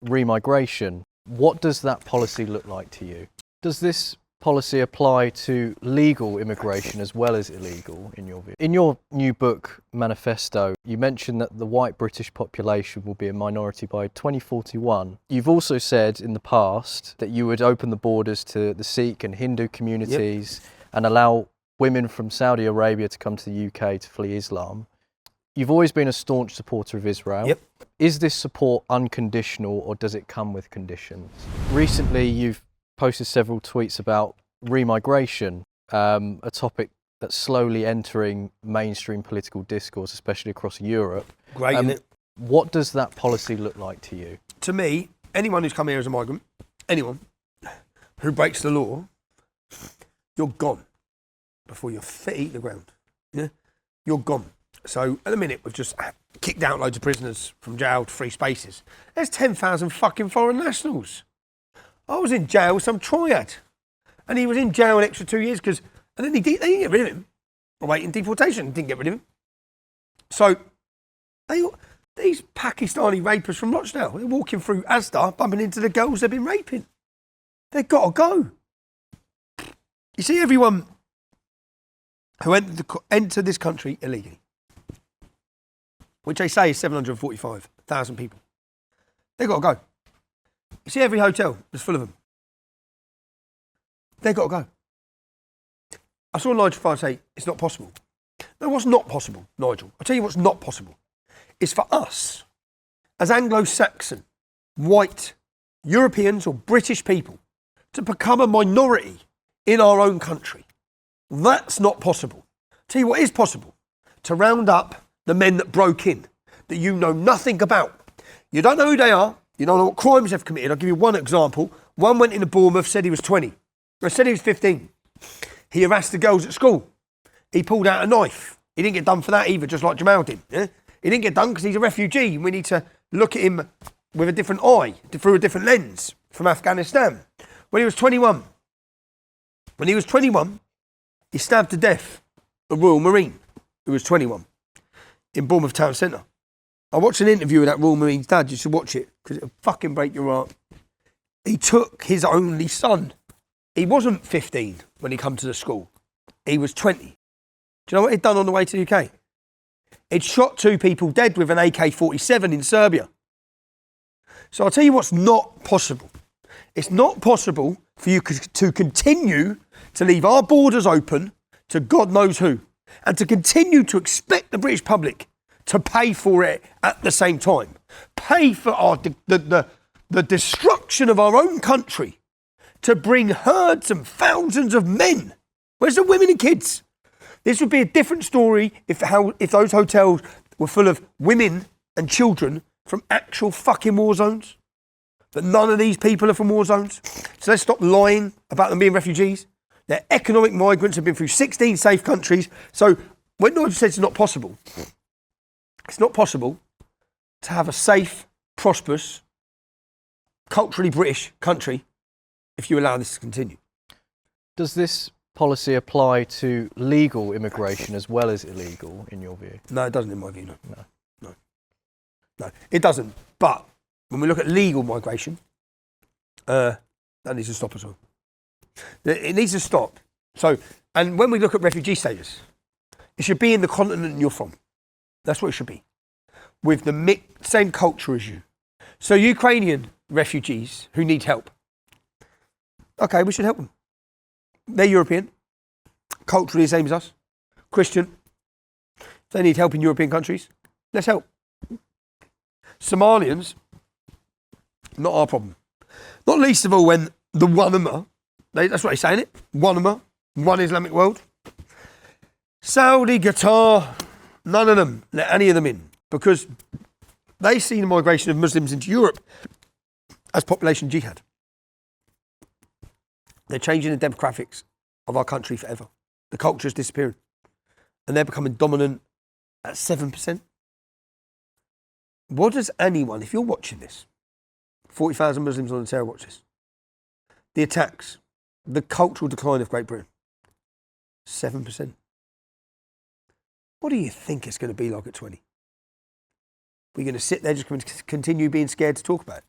remigration. What does that policy look like to you? Does this policy apply to legal immigration as well as illegal, in your view? In your new book, Manifesto, you mentioned that the white British population will be a minority by 2041. You've also said in the past that you would open the borders to the Sikh and Hindu communities and allow women from Saudi Arabia to come to the UK to flee Islam. You've always been a staunch supporter of Israel. Yep. Is this support unconditional or does it come with conditions? Recently, you've posted several tweets about remigration, a topic that's slowly entering mainstream political discourse, especially across Europe. Great, isn't it? What does that policy look like to you? To me, anyone who's come here as a migrant, anyone who breaks the law, you're gone before your feet hit the ground. Yeah? You're gone. So at the minute, we've just kicked out loads of prisoners from jail to free spaces. There's 10,000 fucking foreign nationals. I was in jail with some triad, and he was in jail an extra 2 years and then they didn't get rid of him. Awaiting deportation, didn't get rid of him. So these Pakistani rapists from Rochdale, they're walking through Asda, bumping into the girls they've been raping. They've got to go. You see, everyone who entered this country illegally, which they say is 745,000 people, they've got to go. You see every hotel that's full of them. They've got to go. I saw Nigel Farage say, it's not possible. No, what's not possible, Nigel? I'll tell you what's not possible. It's for us, as Anglo-Saxon, white, Europeans or British people, to become a minority in our own country. That's not possible. I'll tell you what is possible. To round up the men that broke in, that you know nothing about. You don't know who they are. You don't know what crimes they've committed. I'll give you one example. One went into Bournemouth, said he was 20. Or said he was 15. He harassed the girls at school. He pulled out a knife. He didn't get done for that either, just like Jamal did. Yeah? He didn't get done because he's a refugee and we need to look at him with a different eye, through a different lens, from Afghanistan. When he was 21, he stabbed to death a Royal Marine who was 21 in Bournemouth Town Centre. I watched an interview with that Royal Marine's dad. You should watch it because it'll fucking break your heart. He took his only son. He wasn't 15 when he come to the school. He was 20. Do you know what he'd done on the way to the UK? He'd shot 2 people dead with an AK-47 in Serbia. So I'll tell you what's not possible. It's not possible for you to continue to leave our borders open to God knows who and to continue to expect the British public to pay for it at the same time. Pay for the destruction of our own country to bring herds and thousands of men. Where's the women and kids? This would be a different story if those hotels were full of women and children from actual fucking war zones. But none of these people are from war zones. So let's stop lying about them being refugees. They're economic migrants who've been through 16 safe countries. So when Nigel says it's not possible to have a safe, prosperous, culturally British country if you allow this to continue. Does this policy apply to legal immigration as well as illegal, in your view? No, it doesn't, in my view, no, it doesn't. But when we look at legal migration, that needs to stop as well. It needs to stop. So, and when we look at refugee status, it should be in the continent you're from. That's what it should be. With the same culture as you. So Ukrainian refugees who need help. Okay, we should help them. They're European, culturally the same as us, Christian. If they need help in European countries, let's help. Somalians, not our problem. Not least of all when the Wanama, that's what they're saying it, Wanama, one Islamic world. Saudi, Qatar, none of them let any of them in because they see the migration of Muslims into Europe as population jihad. They're changing the demographics of our country forever. The culture is disappearing. And they're becoming dominant at 7%. What does anyone, if you're watching this, 40,000 Muslims on the terror watch this, the attacks, the cultural decline of Great Britain, 7%. What do you think it's going to be like at 20? We're going to sit there just continue being scared to talk about it?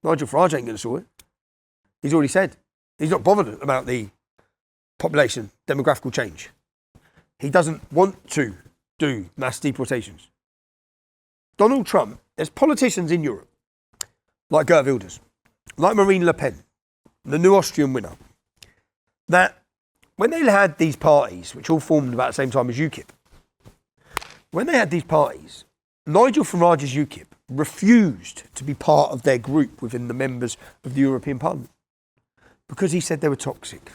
Nigel Farage ain't going to sort it. He's already said he's not bothered about the population demographical change. He doesn't want to do mass deportations. Donald Trump, there's politicians in Europe, like Geert Wilders, like Marine Le Pen, the new Austrian winner, that when they had these parties, which all formed about the same time as UKIP, when they had these parties, Nigel Farage's UKIP refused to be part of their group within the members of the European Parliament because he said they were toxic.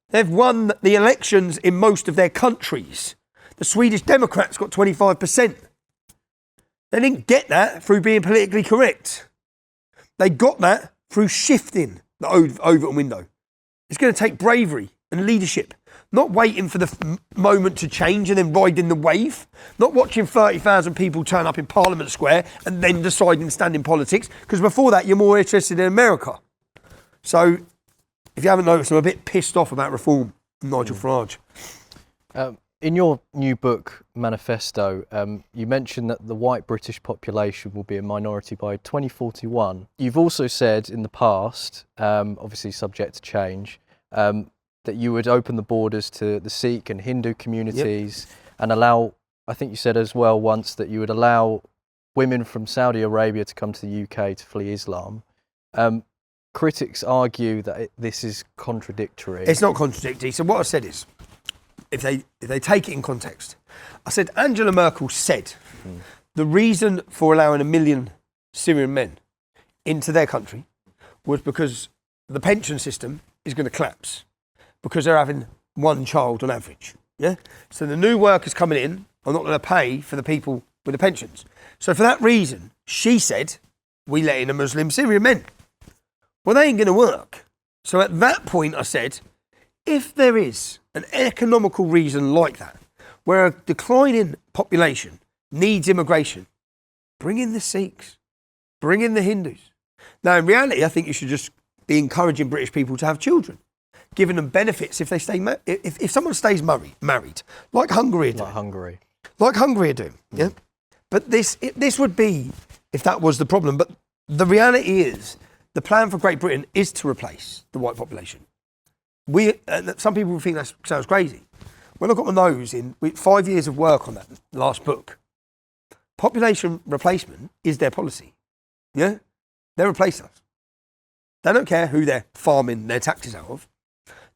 They've won the elections in most of their countries. The Swedish Democrats got 25%. They didn't get that through being politically correct. They got that through shifting the Overton window. It's going to take bravery and leadership, not waiting for the moment to change and then riding the wave, not watching 30,000 people turn up in Parliament Square and then deciding to stand in politics, because before that you're more interested in America. So, if you haven't noticed, I'm a bit pissed off about reform, Nigel Farage. In your new book, Manifesto, you mentioned that the white British population will be a minority by 2041. You've also said in the past, obviously subject to change, that you would open the borders to the Sikh and Hindu communities and allow, I think you said as well once, that you would allow women from Saudi Arabia to come to the UK to flee Islam. Critics argue that this is contradictory. It's not contradictory. So what I said is, if they take it in context, I said Angela Merkel said the reason for allowing 1 million Syrian men into their country was because the pension system is going to collapse because they're having one child on average. Yeah. So the new workers coming in are not going to pay for the people with the pensions. So for that reason, she said, we let in a Muslim Syrian men. Well, they ain't going to work. So at that point, I said, if there is an economical reason like that, where a declining population needs immigration, bring in the Sikhs, bring in the Hindus. Now, in reality, I think you should just be encouraging British people to have children, giving them benefits if they stay if someone stays married, like Hungary are doing. Like Hungary are doing, yeah. But this would be if that was the problem. But the reality is, the plan for Great Britain is to replace the white population. Some people think that sounds crazy. When I got my nose in, 5 years of work on that last book, population replacement is their policy. Yeah? They replace us. They don't care who they're farming their taxes out of.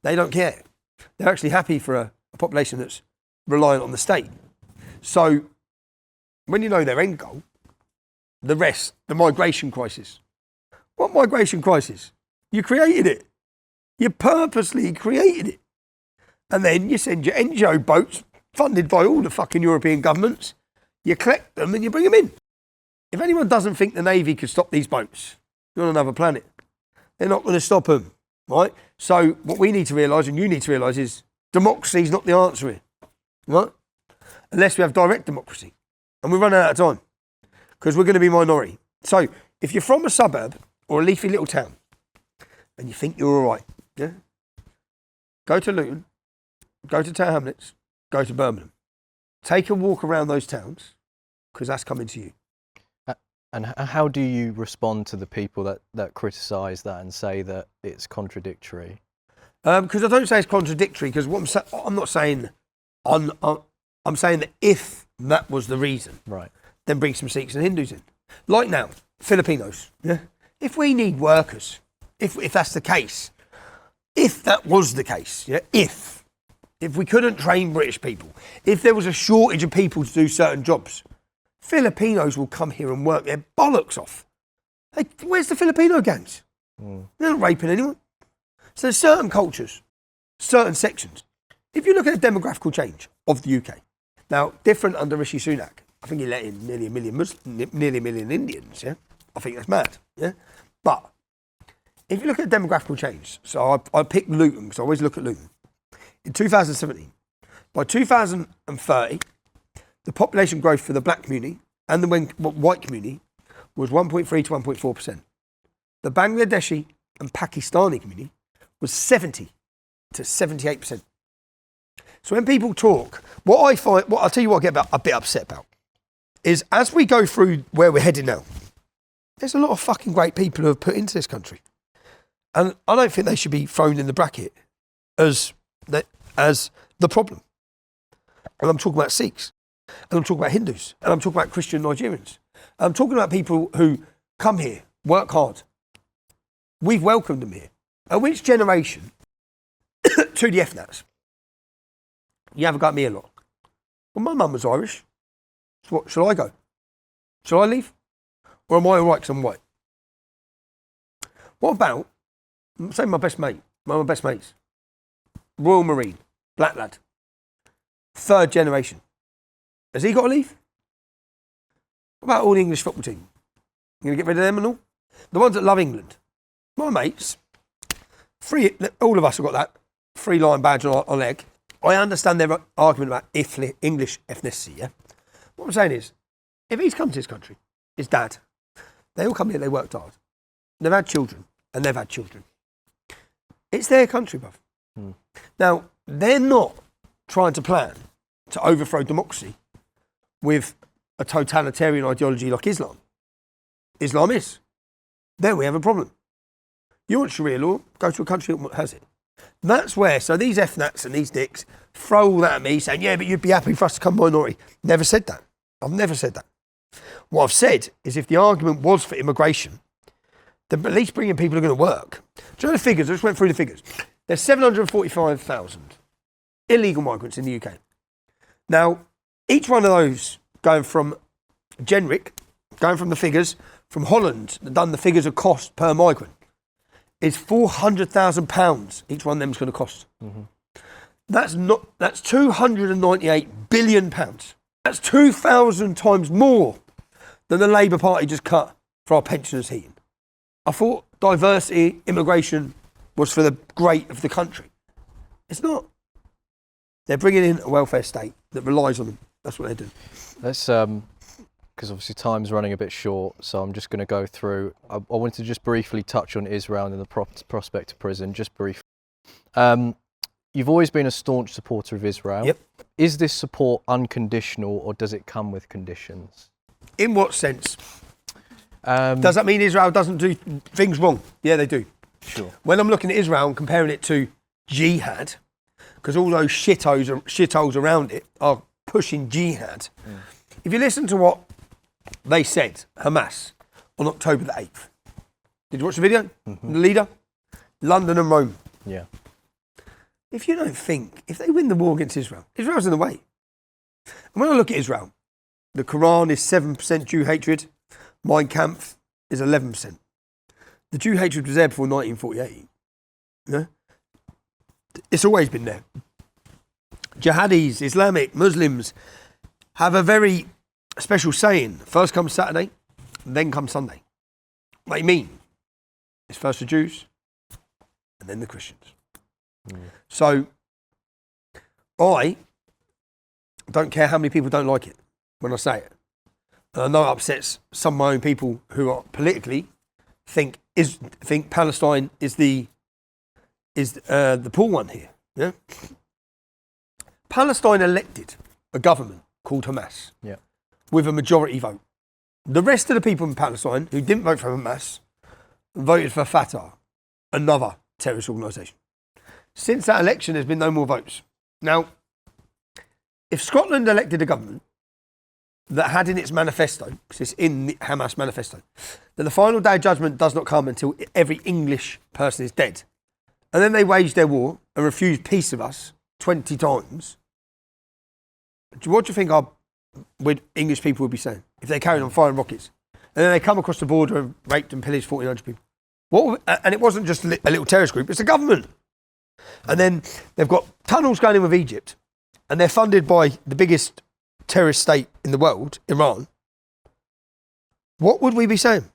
They don't care. They're actually happy for a population that's reliant on the state. So, when you know their end goal, the rest, the migration crisis. What migration crisis? You created it. You purposely created it. And then you send your NGO boats, funded by all the fucking European governments, you collect them and you bring them in. If anyone doesn't think the Navy could stop these boats, you're on another planet. They're not going to stop them, right? So what we need to realise, and you need to realise, is democracy is not the answer here, right? Unless we have direct democracy. And we're running out of time, because we're going to be minority. So if you're from a suburb or a leafy little town, and you think you're all right, yeah? Go to Luton, go to Tower Hamlets, go to Birmingham. Take a walk around those towns, because that's coming to you. And how do you respond to the people that criticise that and say that it's contradictory? Because I don't say it's contradictory, because I'm not saying, I'm saying that if that was the reason, right, then bring some Sikhs and Hindus in. Like now, Filipinos, yeah? If we need workers, if that's the case, if that was the case, yeah, if we couldn't train British people, if there was a shortage of people to do certain jobs, Filipinos will come here and work their bollocks off. Where's the Filipino gangs? They're not raping anyone. So there's certain cultures, certain sections. If you look at the demographical change of the UK, now different under Rishi Sunak, I think he let in nearly a million Indians, yeah? I think that's mad, yeah? But if you look at the demographical change, so I picked Luton, because I always look at Luton. In 2017, by 2030, the population growth for the black community and the white community was 1.3 to 1.4%. The Bangladeshi and Pakistani community was 70 to 78%. So when people talk, I'll tell you what I get a bit upset about, is as we go through where we're heading now, there's a lot of fucking great people who have put into this country. And I don't think they should be thrown in the bracket as the problem. And I'm talking about Sikhs, and I'm talking about Hindus, and I'm talking about Christian Nigerians. And I'm talking about people who come here, work hard. We've welcomed them here. And which generation, to the FNATs, you haven't got me a lot. Well, my mum was Irish. So what, shall I go? Shall I leave? Or am I all right because I'm white? What about, say my best mate, one of my best mates, Royal Marine, black lad, 3rd generation. Has he got to leave? What about all the English football team? You going to get rid of them and all? The ones that love England. My mates, all of us have got that 3-line badge on our leg. I understand their argument about English ethnicity, yeah? What I'm saying is, if he's come to this country, his dad, they all come here, they worked hard. They've had children, and they've had children. It's their country, bruv. Now, they're not trying to plan to overthrow democracy with a totalitarian ideology like Islam. Islam is. There we have a problem. You want Sharia law, go to a country that has it. That's where, so these FNATs and these dicks throw all that at me saying, yeah, but you'd be happy for us to come minority. Never said that. I've never said that. What I've said is if the argument was for immigration, then at least bringing people who are going to work. Do you know the figures? I just went through the figures. There's 745,000 illegal migrants in the UK. Now, each one of those going from generic, going from the figures, from Holland, done the figures of cost per migrant, is £400,000 each one of them is going to cost. That's 298 billion pounds. That's 2,000 times more than the Labour Party just cut for our pensioners' heating. I thought diversity, immigration was for the great of the country. It's not. They're bringing in a welfare state that relies on them. That's what they're doing. Let's, because obviously time's running a bit short, so I'm just going to go through. I wanted to just briefly touch on Israel and the prospect of prison, just briefly. You've always been a staunch supporter of Israel. Yep. Is this support unconditional, or does it come with conditions? In what sense? Does that mean Israel doesn't do things wrong? Yeah, they do. Sure. When I'm looking at Israel and comparing it to jihad, because all those shitholes around it are pushing jihad. If you listen to what they said, Hamas, on October the 8th. Did you watch the video? The leader? London and Rome. Yeah. If you don't think, if they win the war against Israel, Israel's in the way. And when I look at Israel, the Quran is 7% Jew hatred. Mein Kampf is 11%. The Jew hatred was there before 1948. Yeah? It's always been there. Jihadis, Islamic, Muslims have a very special saying. First comes Saturday, then comes Sunday. What do you mean? It's first the Jews, and then the Christians. So, I don't care how many people don't like it when I say it. And I know it upsets some of my own people who are politically think Palestine is the poor one here. Yeah. Palestine elected a government called Hamas with a majority vote. The rest of the people in Palestine who didn't vote for Hamas voted for Fatah, another terrorist organisation. Since that election, there's been no more votes. Now, if Scotland elected a government that had in its manifesto, because it's in the Hamas manifesto, that the final day of judgment does not come until every English person is dead, and then they waged their war and refused peace with us 20 times, what do you think English people would be saying if they carried on firing rockets? And then they come across the border and raped and pillaged 1,400 people. And it wasn't just a little terrorist group, it's a government. And then they've got tunnels going in with Egypt, and they're funded by the biggest terrorist state in the world, Iran. What would we be saying?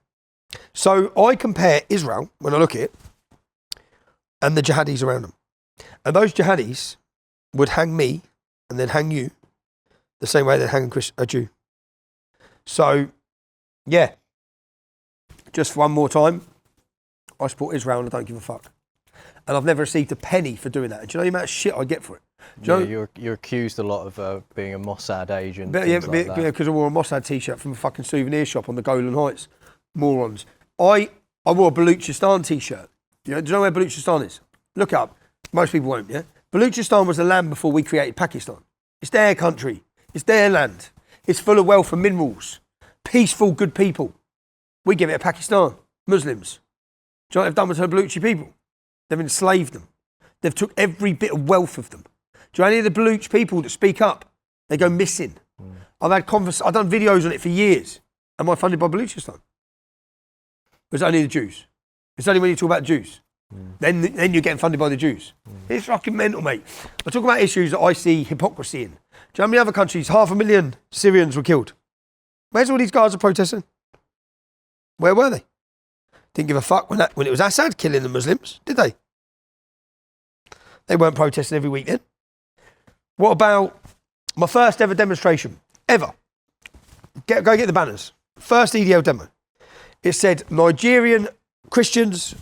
So I compare Israel, when I look at it, and the jihadis around them. And those jihadis would hang me and then hang you the same way they'd hang a Jew. So, yeah, just one more time, I support Israel and I don't give a fuck. And I've never received a penny for doing that. And do you know the amount of shit I get for it? You're accused a lot of being a Mossad agent. Because I wore a Mossad t-shirt from a fucking souvenir shop on the Golan Heights. morons. I wore a Baluchistan t-shirt. Do you know where Baluchistan is? Look up. Most people won't, yeah? Baluchistan was the land before we created Pakistan. It's their country. It's their land. It's full of wealth and minerals. Peaceful, good people. We give it to Pakistan. Muslims. Do you know what they've done with the Baluchi people? They've enslaved them. They've took every bit of wealth of them. Do you know any of the Baluch people that speak up? They go I've done videos on it for years. Am I funded by Baluchistan? It's only the Jews. It's only when you talk about Jews. Then you're getting funded by the Jews. It's fucking mental, mate. I talk about issues that I see hypocrisy in. Do you know how many other countries 500,000 Syrians were killed? Where's all these guys are protesting? Where were they? Didn't give a fuck when it was Assad killing the Muslims, did they? They weren't protesting every week then. What about my first ever demonstration? Ever. Go get the banners. First EDL demo. It said, Nigerian Christians,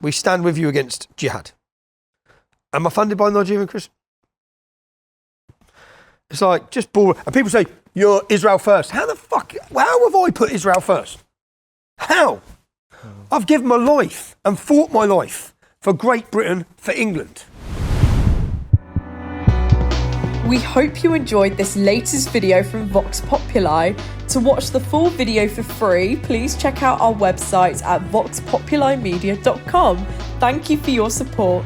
we stand with you against jihad. Am I funded by Nigerian Christians? It's like, just boring. And people say, you're Israel first. How the fuck, how have I put Israel first? How? I've given my life and fought my life for Great Britain, for England. We hope you enjoyed this latest video from Vox Populi. To watch the full video for free, please check out our website at voxpopulimedia.com. Thank you for your support.